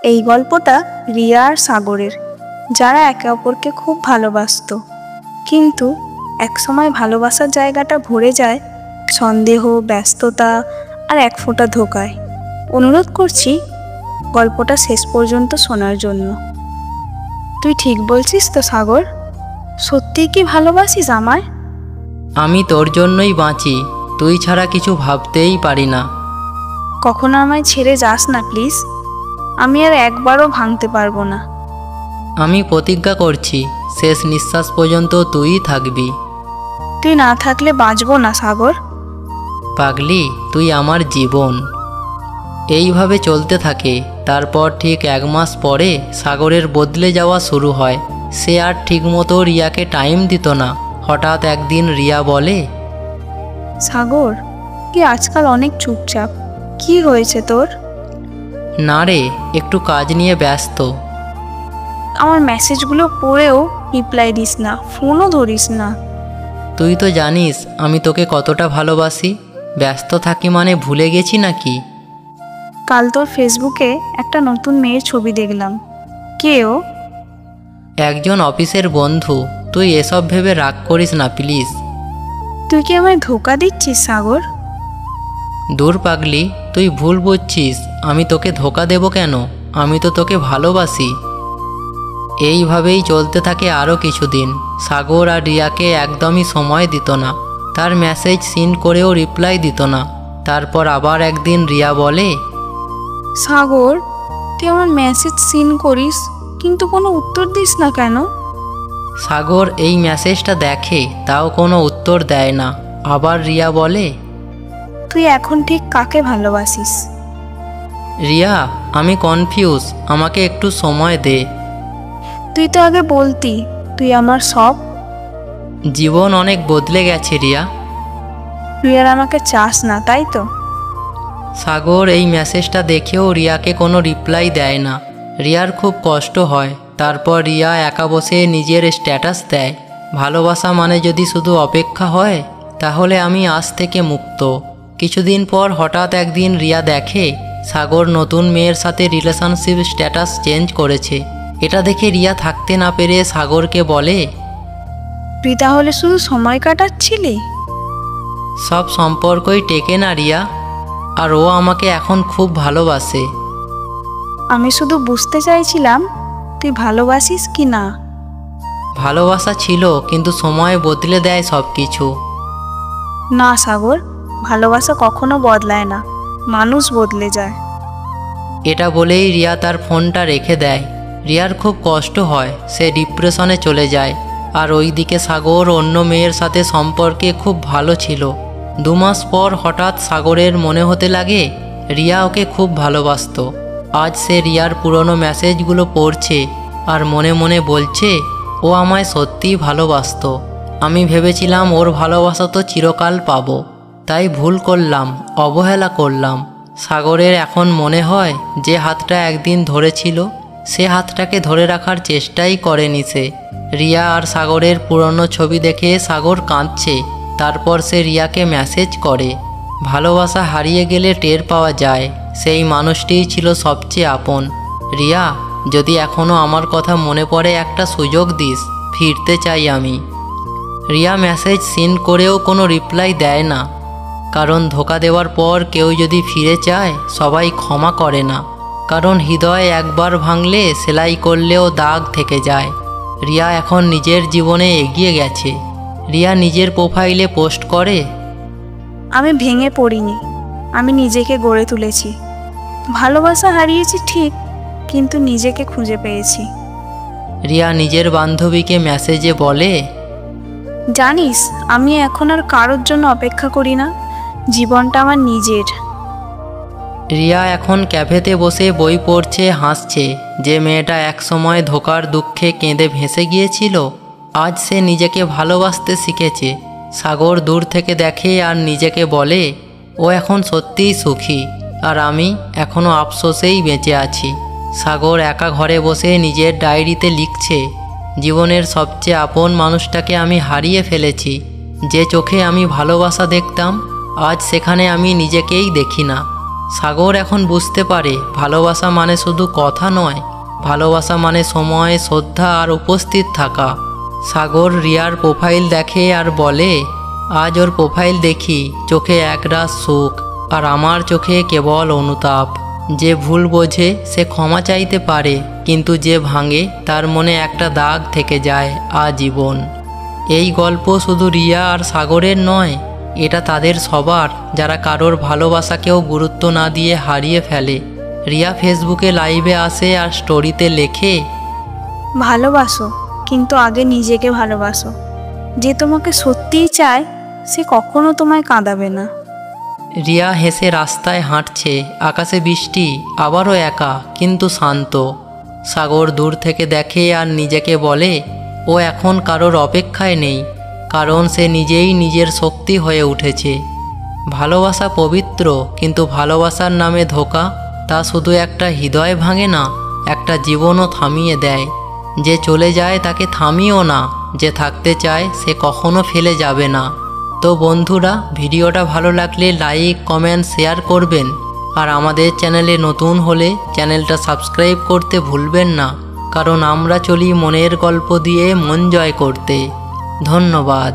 এই গল্পটা রিয়া আর সাগরের, যারা একে অপরকে খুব ভালোবাসতো, কিন্তু একসময় ভালোবাসার জায়গাটা ভরে যায় সন্দেহ, ব্যস্ততা আর এক ফোঁটা ধোঁকায়। অনুরোধ করছি গল্পটা শেষ পর্যন্ত শোনার জন্য। তুই ঠিক বলছিস তো সাগর? সত্যিই কি ভালোবাসিস আমায়? আমি তোর জন্যই বাঁচি, তুই ছাড়া কিছু ভাবতেই পারি না। কখনো আমায় ছেড়ে যাস না প্লিজ, আমি আর একবারও ভাঙতে পারবো না। আমি প্রতিজ্ঞা করছি শেষ নিঃশ্বাস পর্যন্ত তুই থাকবি। তুই না থাকলে বাঁচবো না সাগর। পাগলি, তুই আমার জীবন। এইভাবে চলতে থাকে। তারপর ঠিক 1 মাস পরে সাগরের বদলে যাওয়া শুরু হয়। সে আর ঠিকমতো রিয়াকে টাইম দিত না। হঠাৎ একদিন রিয়া বলে, সাগর, তুই আজকাল অনেক চুপচাপ, কি হয়েছে তোর? না রে, একটু কাজ নিয়ে ব্যস্ত। আমার মেসেজগুলো পড়েও রিপ্লাই দিস না, ফোনও ধরিস না। তুই তো জানিস আমি তোকে কতটা ভালোবাসি। ব্যস্ত থাকি মানে ভুলে গেছি নাকি? কাল তোর ফেসবুকে একটা নতুন মেয়ের ছবি দেখলাম। কে ও? একজন অফিসের বন্ধু। তুই এসব ভেবে রাগ করিস না প্লিজ। তুই কি আমায় ধোঁকা দিচ্ছিস সাগর? দূর পাগলি, তুই ভুল বুঝছিস। আমি তোকে ধোঁকা দেব কেন? আমি তো তোকে ভালোবাসি। এইভাবেই চলতে থাকে আরও কিছুদিন। সাগর আর রিয়াকে একদমই সময় দিত না। তার মেসেজ সিন করেও রিপ্লাই দিত না। তারপর আবার একদিন রিয়া বলে, সাগর, তুই আমার মেসেজ সিন করিস কিন্তু কোনো উত্তর দিস না কেন? সাগর এই মেসেজটা দেখে, তাও কোনো উত্তর দেয় না। আবার রিয়া বলে, তুই এখন ঠিক কাকে ভালোবাসিস? রিয়া, আমি কনফিউজ, আমাকে একটু সময় দে। তুই তো আগে বলতি তুই আমার সব। জীবন অনেক বদলে গেছে রিয়া। তুই আর আমাকে চাস না, তাই তো? সাগর এই মেসেজটা দেখেও রিয়াকে কোনো রিপ্লাই দেয় না। রিয়ার খুব কষ্ট হয়। তারপর রিয়া একা বসে নিজের স্ট্যাটাস দেয়, ভালোবাসা মানে যদি শুধু অপেক্ষা হয়, তাহলে আমি আজ থেকে মুক্ত। কিছুদিন পর হঠাৎ একদিন রিয়া দেখে সাগর নতুন মেয়ের সাথে রিলেশনশিপ স্ট্যাটাস চেঞ্জ করেছে। এটা দেখে রিয়া থাকতে না পেরে সাগরকে বলে, তুই তাহলে শুধু সময় কাটাচ্ছিলি? সব সম্পর্কই টেকে না রিয়া, আর ও আমাকে এখন খুব ভালোবাসে। আমি শুধু বুঝতে চাইছিলাম তুই ভালোবাসিস কি না। ভালোবাসা ছিল, কিন্তু সময় বদলে দেয় সব কিছু। না সাগর, ভালোবাসা কখনো বদলায় না, মানুষ বদলে যায়। এটা বলেই রিয়া তার ফোনটা রেখে দেয়। রিয়ার খুব কষ্ট হয়, সে ডিপ্রেশনে চলে যায়। আর ওইদিকে সাগর অন্য মেয়ের সাথে সম্পর্কে খুব ভালো ছিল। 2 মাস পর হঠাৎ সাগরের মনে হতে লাগে রিয়া ওকে খুব ভালোবাসতো। আজ সে রিয়ার পুরনো মেসেজগুলো পড়ছে আর মনে মনে বলছে, ও আমায় সত্যিই ভালোবাসতো। আমি ভেবেছিলাম ওর ভালোবাসা তো চিরকাল পাবো, তাই ভুল করলাম, অবহেলা করলাম। সাগরের এখন মনে হয় যে হাতটা একদিন ধরেছিল, সে হাতটাকে ধরে রাখার চেষ্টাই করেনি সে। রিয়া আর সাগরের পুরনো ছবি দেখে সাগর কাঁদছে। তারপর সে রিয়াকে মেসেজ করে, ভালোবাসা হারিয়ে গেলে টের পাওয়া যায় সেই মানুষটিই ছিল সবচেয়ে আপন। রিয়া, যদি এখনও আমার কথা মনে পড়ে একটা সুযোগ দিস, ফিরতে চাই আমি। রিয়া মেসেজ সিন করেও কোনো রিপ্লাই দেয় না, কারণ ধোঁকা দেওয়ার পর কেউ যদি ফিরে চায় সবাই ক্ষমা করে না, কারণ হৃদয় একবার ভাঙলে সেলাই করলেও দাগ থেকে যায়। রিয়া এখন নিজের জীবনে এগিয়ে গেছে। রিয়া নিজের প্রোফাইলে পোস্ট করে, আমি ভেঙে পড়িনি, আমি নিজেকে গড়ে তুলেছি। ভালোবাসা হারিয়েছি ঠিক, কিন্তু নিজেকে খুঁজে পেয়েছি। রিয়া নিজের বান্ধবীকে মেসেজে বলে, জানিস, আমি এখন আর কারোর জন্য অপেক্ষা করি না, জীবনটা আমার নিজের। রিয়া এখন ক্যাফেতে বসে বই পড়ছে, হাসছে। যে মেয়েটা একসময় ধোঁকার দুঃখে কেঁদে ভেসে গিয়েছিল, আজ সে নিজেকে ভালোবাসতে শিখেছে। সাগর দূর থেকে দেখে আর নিজেকে বলে, ও এখন সত্যিই সুখী, আর আমি এখনও আফসোসেই বেঁচে আছি। সাগর একা ঘরে বসে নিজের ডায়েরিতে লিখছে, জীবনের সবচেয়ে আপন মানুষটাকে আমি হারিয়ে ফেলেছি। যে চোখে আমি ভালোবাসা দেখতাম, আজ সেখানে আমি নিজেকেই দেখি না। সাগর এখন বুঝতে পারে ভালোবাসা মানে শুধু কথা নয়, ভালোবাসা মানে সময়, শ্রদ্ধা আর উপস্থিত থাকা। সাগর রিয়ার প্রোফাইল দেখে আর বলে, আজ ওর প্রোফাইল দেখি, চোখে একরাশ সুখ, আর আমার চোখে কেবল অনুতাপ। যে ভুল বোঝে সে ক্ষমা চাইতে পারে, কিন্তু যে ভাঙে তার মনে একটা দাগ থেকে যায় আজীবন। এই গল্প শুধু রিয়া আর সাগরের নয়, এটা তাদের সবার, যারা কারোর ভালোবাসাকেও গুরুত্ব না দিয়ে হারিয়ে ফেলে। রিয়া ফেসবুকে লাইভে আসে আর স্টোরিতে লেখে, ভালোবাসো, কিন্তু আগে নিজেকে ভালোবাসো। যে তোমাকে সত্যিই চায় সে কখনো তোমায় কাঁদাবে না। রিয়া হেসে রাস্তায় হাঁটছে, আকাশে বৃষ্টি, আবারও একা কিন্তু শান্ত। সাগর দূর থেকে দেখে আর নিজেকে বলে, ও এখন কারোর অপেক্ষায় নেই, কারণ সে নিজেই নিজের শক্তি হয়ে উঠেছে। ভালোবাসা পবিত্র, কিন্তু ভালোবাসার নামে ধোঁকা, তা শুধু একটা হৃদয় ভাঙে না, একটা জীবনও থামিয়ে দেয়। যে চলে যায় তাকে থামিও না, যে থাকতে চায় সে কখনো ফেলে যাবে না। তো বন্ধুরা, ভিডিওটা ভালো লাগলে লাইক, কমেন্ট, শেয়ার করবেন। আর আমাদের চ্যানেলে নতুন হলে চ্যানেলটা সাবস্ক্রাইব করতে ভুলবেন না, কারণ আমরা চলি মনের গল্প দিয়ে মন জয় করতে। ধন্যবাদ।